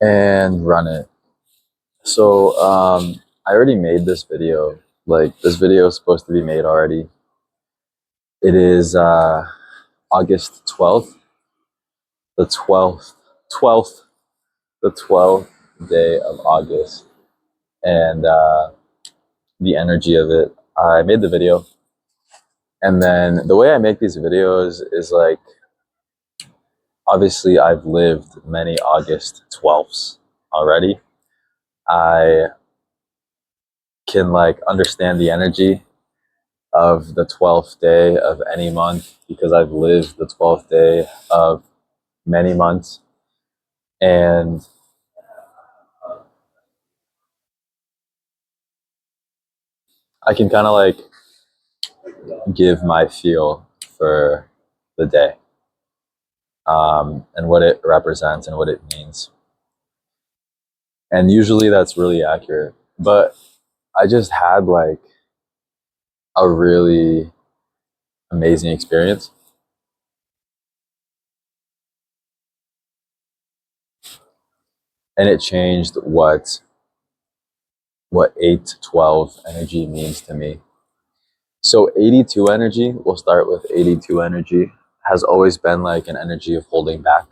and run it. So I already made this video. Like, this video is supposed to be made already. It is August 12th, the 12th, the 12th day of August. And the energy of it, I made the video. And then the way I make these videos is like, obviously I've lived many August 12ths already. I can like understand the energy of the 12th day of any month because I've lived the 12th day of many months. And I can kind of like give my feel for the day, and what it represents and what it means. And usually that's really accurate. But I just had like a really amazing experience. And it changed what 812 energy means to me. So 82 energy, we'll start with 82 energy, has always been like an energy of holding back,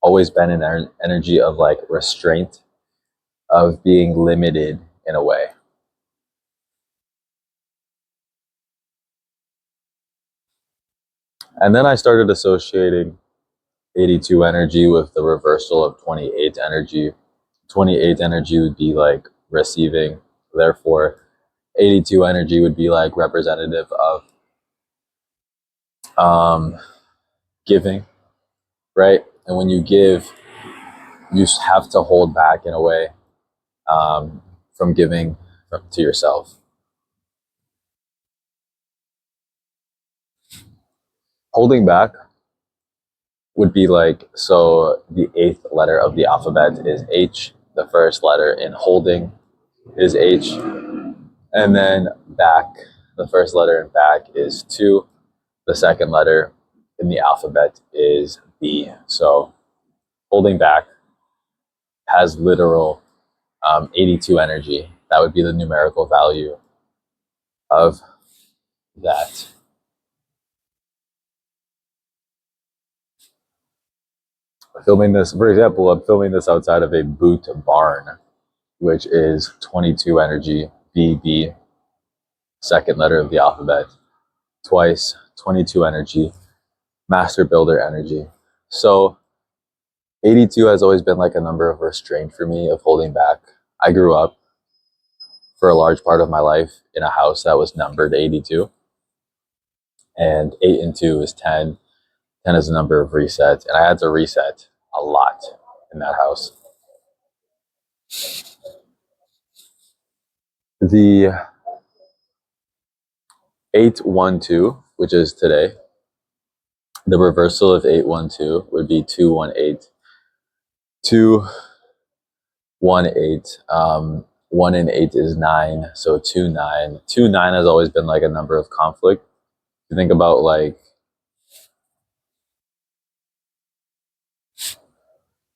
always been an energy of like restraint, of being limited in a way. And then I started associating 82 energy with the reversal of 28 energy. 28 energy would be like receiving, therefore 82 energy would be like representative of giving, right? And when you give, you have to hold back in a way, from giving to yourself. Holding back would be like, so the 8th letter of the alphabet is H. The first letter in holding is H. And then back, the first letter in back is 2. The second letter in the alphabet is B. So holding back has literal 82 energy. That would be the numerical value of that. Filming this, for example, I'm filming this outside of a boot barn, which is 22 energy, BB, second letter of the alphabet, twice, 22 energy, master builder energy. So 82 has always been like a number of restraint for me, of holding back. I grew up for a large part of my life in a house that was numbered 82. And 8 and 2 is 10. 10 is a number of resets. And I had to reset a lot in that house. The 812, which is today, the reversal of 812 would be 218. 218. 1 and 8 is 9, so 29. 29 has always been like a number of conflict. You think about like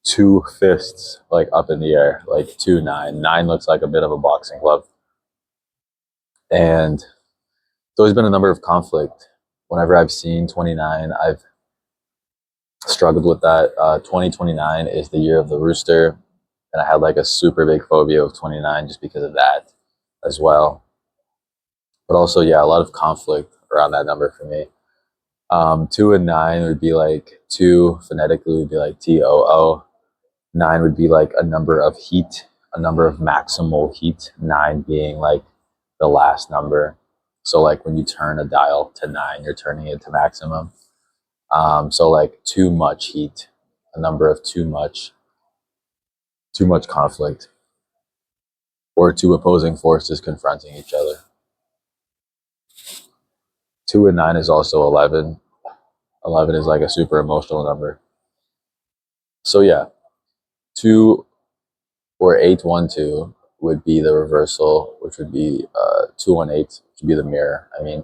2 fists like up in the air, like 2, 9. 9 looks like a bit of a boxing glove. And it's always been a number of conflict. Whenever I've seen 29, I've struggled with that. 2029 is the year of the rooster. And I had like a super big phobia of 29 just because of that as well. But also, yeah, a lot of conflict around that number for me. 2 and 9 would be like, 2 phonetically would be like TOO. 9 would be like a number of heat, a number of maximal heat. 9 being like the last number. So like when you turn a dial to 9, you're turning it to maximum. So like too much heat, a number of too much conflict, or two opposing forces confronting each other. 2 and 9 is also 11. 11 is like a super emotional number. So yeah, 2 or 812 would be the reversal, which would be 218, which would be the mirror. I mean,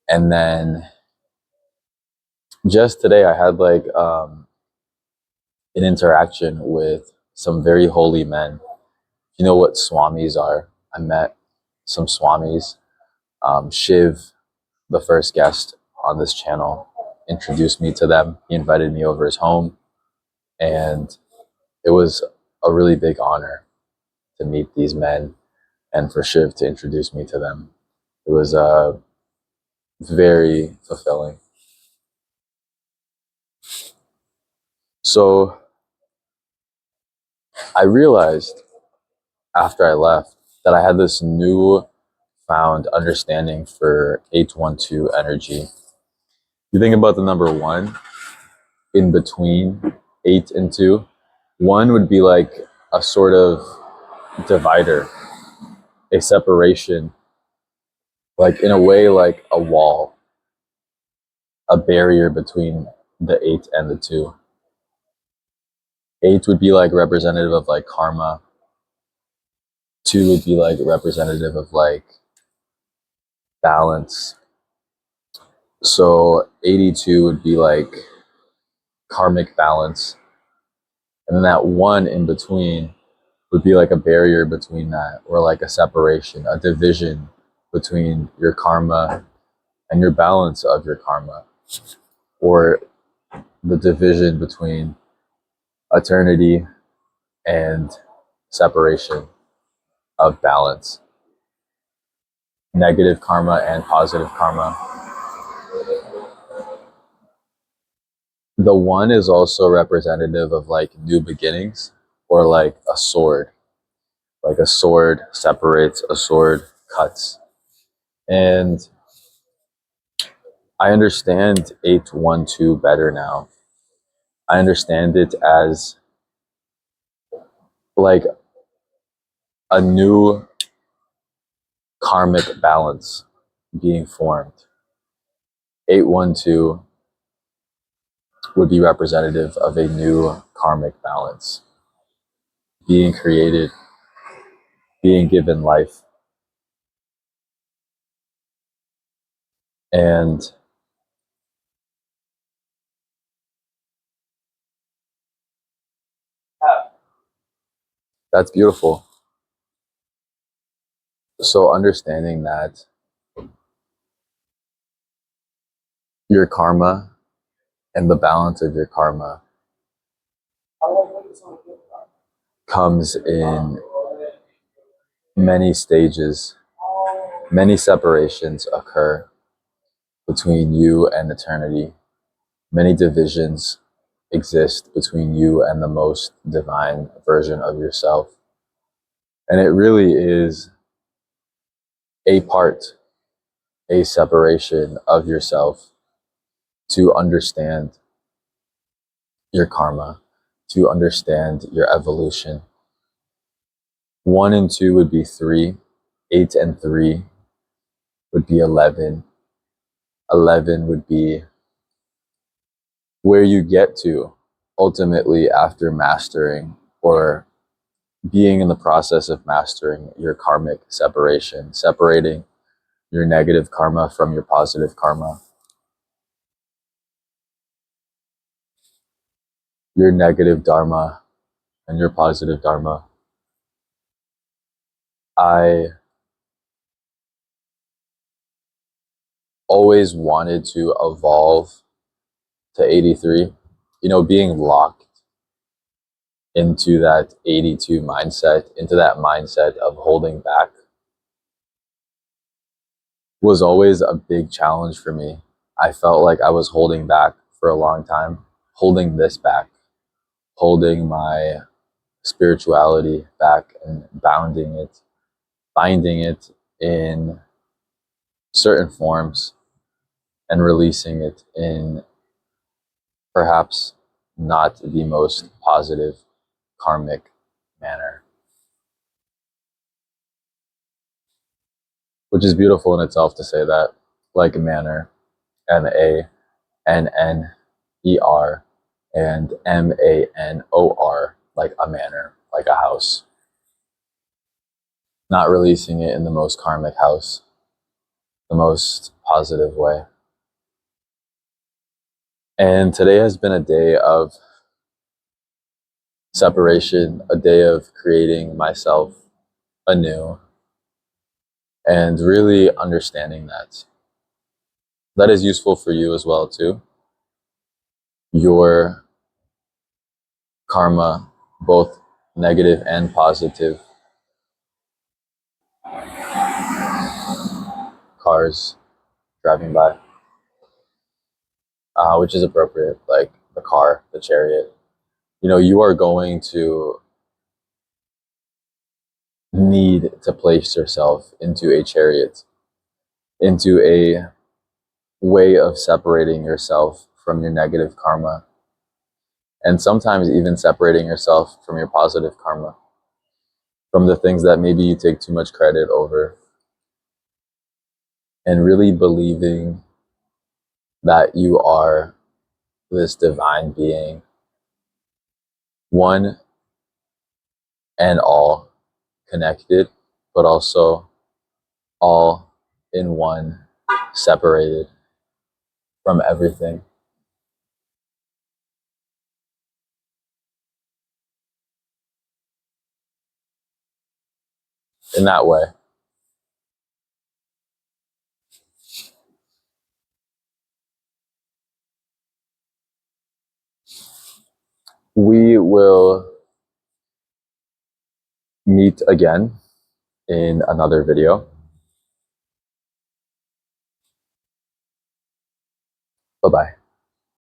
and then just today I had like an interaction with some very holy men. You know what swamis are? I met some swamis. Shiv, the first guest on this channel, introduced me to them. He invited me over his home, and it was a really big honor to meet these men and for Shiv to introduce me to them. It was very fulfilling. So I realized after I left that I had this new found understanding for 812 energy. You think about the number one in between 8 and 2. One would be like a sort of divider, a separation, like in a way like a wall, a barrier between the 8 and the 2. 8 would be like representative of like karma. 2 would be like representative of like balance. So 82 would be like karmic balance. And then that one in between would be like a barrier between that, or like a separation, a division between your karma and your balance of your karma, or the division between eternity and separation of balance, negative karma and positive karma. The one is also representative of like new beginnings, or like a sword. Like a sword separates, a sword cuts. And I understand 812 better now. I understand it as like a new karmic balance being formed. 812 would be representative of a new karmic balance being created, being given life. And that's beautiful. So understanding that your karma and the balance of your karma comes in many stages, many separations occur between you and eternity. Many divisions exist between you and the most divine version of yourself. And it really is a part, a separation of yourself to understand your karma, to understand your evolution. 1 and 2 would be 3, 8 and 3 would be 11. 11 would be where you get to ultimately after mastering, or being in the process of mastering your karmic separation, separating your negative karma from your positive karma, your negative dharma and your positive dharma. I always wanted to evolve to 83, being locked into that 82 mindset, into that mindset of holding back, was always a big challenge for me. I felt like I was holding back for a long time, holding this back, holding my spirituality back and binding it in certain forms and releasing it in perhaps not the most positive karmic manner, which is beautiful in itself to say that, like manner, MANNER and MANOR, like a manor, like a house. Not releasing it in the most karmic house, the most positive way. And today has been a day of separation, a day of creating myself anew, and really understanding that that is useful for you as well too. Your karma, both negative and positive, cars driving by, which is appropriate, like the car, the chariot. You know, you are going to need to place yourself into a chariot, into a way of separating yourself from your negative karma, and sometimes even separating yourself from your positive karma, from the things that maybe you take too much credit over, and really believing that you are this divine being, one and all connected, but also all in one, separated from everything. In that way, we will meet again in another video. Bye-bye.